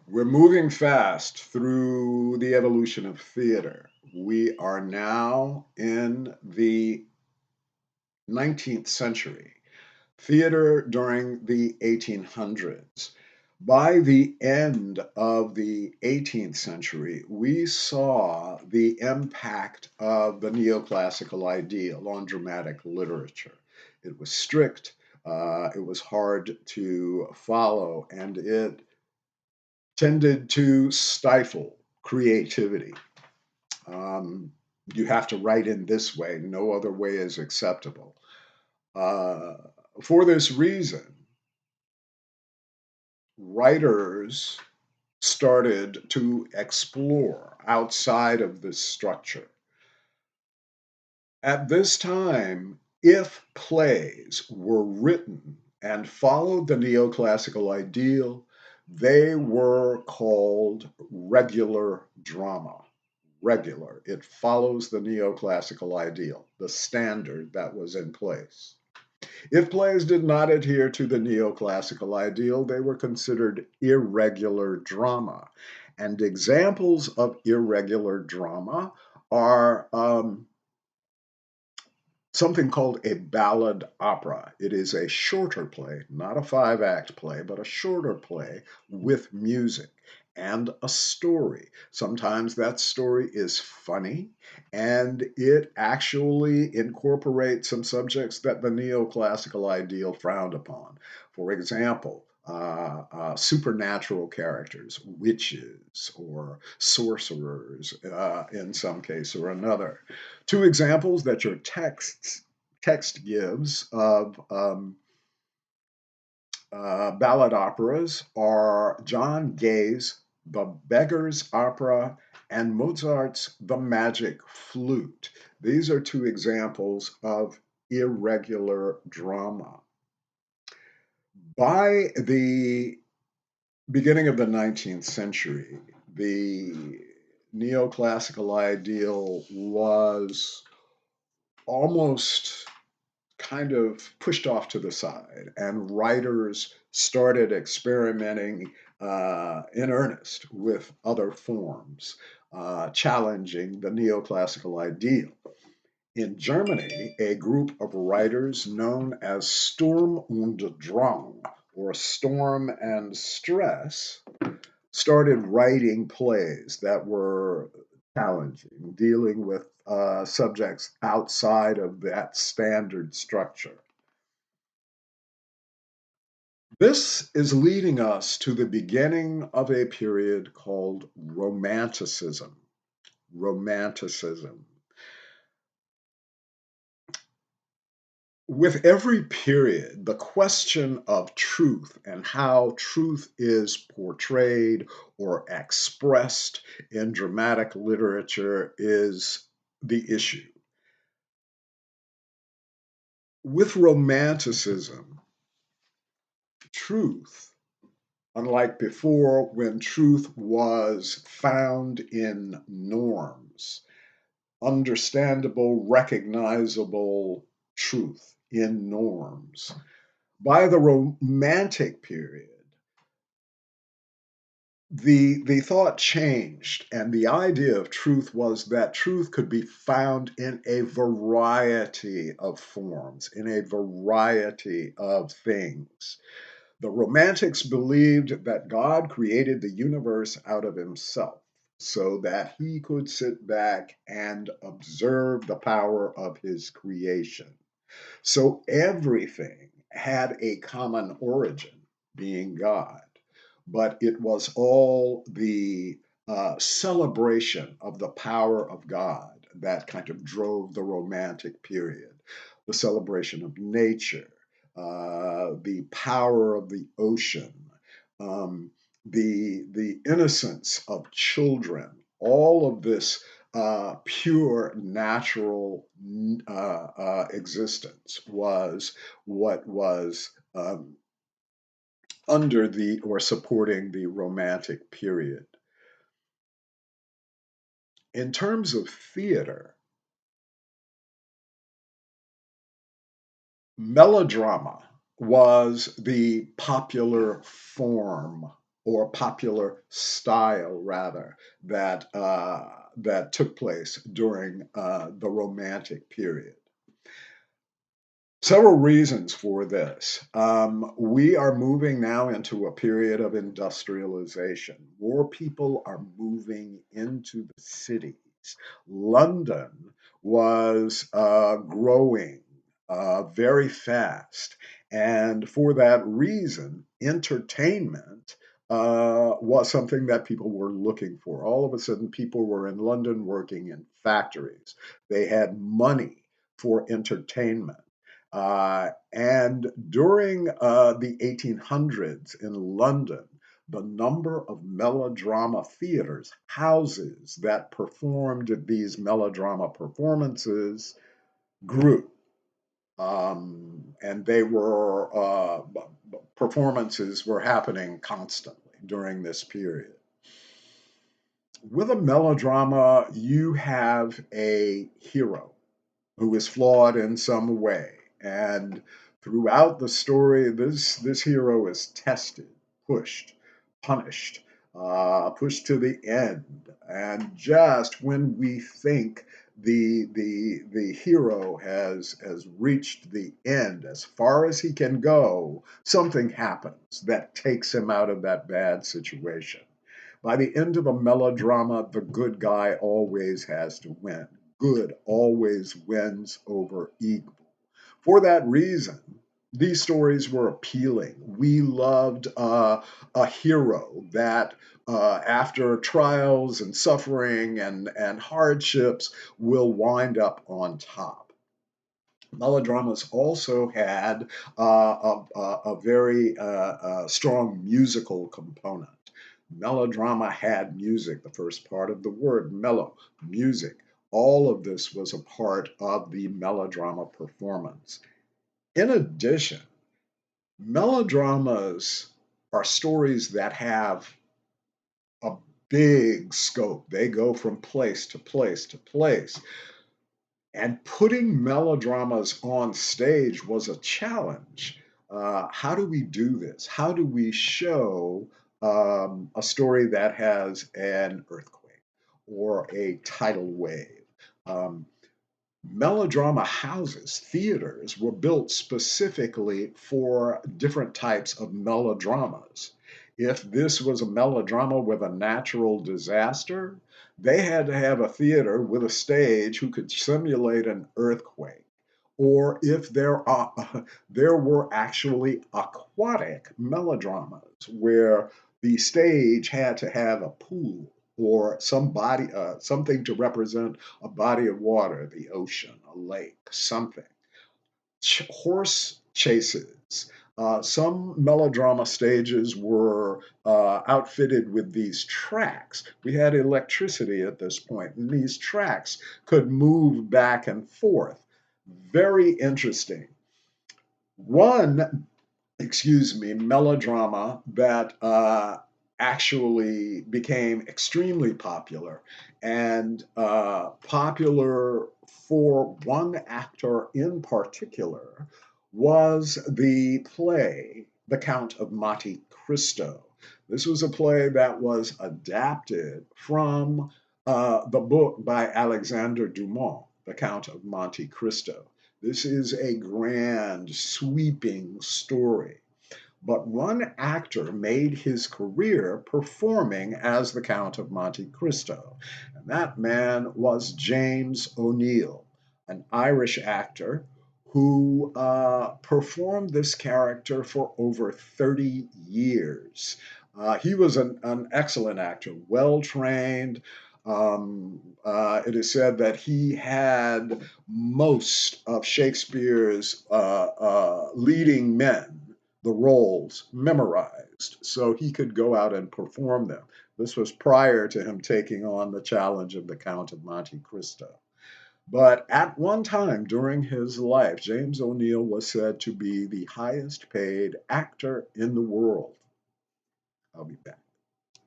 We're moving fast through the evolution of theater. We are now in the 19th century. Theater during the 1800s. By the end of the 18th century, we saw the impact of the neoclassical ideal on dramatic literature. It was strict, it was hard to follow, and it tended to stifle creativity. Um, you have to write in this way, no other way is acceptable. Uh, for this reason, writers started to explore outside of this structure. At this time, if plays were written and followed the neoclassical ideal, they were called regular drama. Regular. It follows the neoclassical ideal, the standard that was in place. If plays did not adhere to the neoclassical ideal, they were considered irregular drama. And examples of irregular drama are something called a ballad opera. It is a shorter play, not a five-act play, but a shorter play with music and a story. Sometimes that story is funny and it actually incorporates some subjects that the neoclassical ideal frowned upon. For example, supernatural characters, witches or sorcerers in some case or another. Two examples that your text gives of ballad operas are John Gay's The Beggar's Opera and Mozart's The Magic Flute. These are two examples of irregular drama. By the beginning of the 19th century, the neoclassical ideal was almost kind of pushed off to the side, and writers started experimenting in earnest with other forms, challenging the neoclassical ideal. In Germany, a group of writers known as Sturm und Drang, or Storm and Stress, started writing plays that were challenging, dealing with subjects outside of that standard structure. This is leading us to the beginning of a period called Romanticism. Romanticism. With every period, the question of truth and how truth is portrayed or expressed in dramatic literature is the issue. With Romanticism, truth, unlike before when truth was found in norms, understandable, recognizable truth in norms. By the Romantic period, the thought changed, and the idea of truth was that truth could be found in a variety of forms, in a variety of things. The Romantics believed that God created the universe out of himself so that he could sit back and observe the power of his creation. So everything had a common origin, being God, but it was all the celebration of the power of God that kind of drove the Romantic period. The celebration of nature, the power of the ocean, um, the innocence of children, all of this pure natural existence was what was under the or supporting the Romantic period. In terms of theater, melodrama was the popular form or popular style rather, that took place during the Romantic period. Several reasons for this. We are moving now into a period of industrialization. More people are moving into the cities. London was growing very fast. And for that reason, entertainment was something that people were looking for. All of a sudden, people were in London working in factories. They had money for entertainment. And during the 1800s in London, the number of melodrama theaters, houses that performed these melodrama performances, grew. And they were performances were happening constantly during this period. With a melodrama, you have a hero who is flawed in some way. And throughout the story, this hero is tested, pushed, punished, pushed to the end. And just when we think the hero has reached the end, as far as he can go, something happens that takes him out of that bad situation. By the end of a melodrama, the good guy always has to win. Good always wins over evil. For that reason, these stories were appealing. We loved a hero that, after trials and suffering and hardships, will wind up on top. Melodramas also had a very strong musical component. Melodrama had music, the first part of the word, mellow, music. All of this was a part of the melodrama performance. In addition, melodramas are stories that have a big scope. They go from place to place to place. And putting melodramas on stage was a challenge. How do we do this? How do we show a story that has an earthquake or a tidal wave? Um, Melodrama houses, theaters, were built specifically for different types of melodramas. If this was a melodrama with a natural disaster, they had to have a theater with a stage who could simulate an earthquake. Or if there were actually aquatic melodramas where the stage had to have a pool or something to represent a body of water, the ocean, a lake, something. Horse chases. Some melodrama stages were outfitted with these tracks. We had electricity at this point, and these tracks could move back and forth. Very interesting. One, excuse me, melodrama that actually became extremely popular and popular for one actor in particular was the play The Count of Monte Cristo. This was a play that was adapted from the book by Alexander Dumas, The Count of Monte Cristo. This is a grand, sweeping story. But one actor made his career performing as the Count of Monte Cristo, and that man was James O'Neill, an Irish actor who performed this character for over 30 years. He was an excellent actor, well trained. It is said that he had most of Shakespeare's leading men, the roles, memorized so he could go out and perform them. This was prior to him taking on the challenge of the Count of Monte Cristo. But at one time during his life, James O'Neill was said to be the highest paid actor in the world. I'll be back.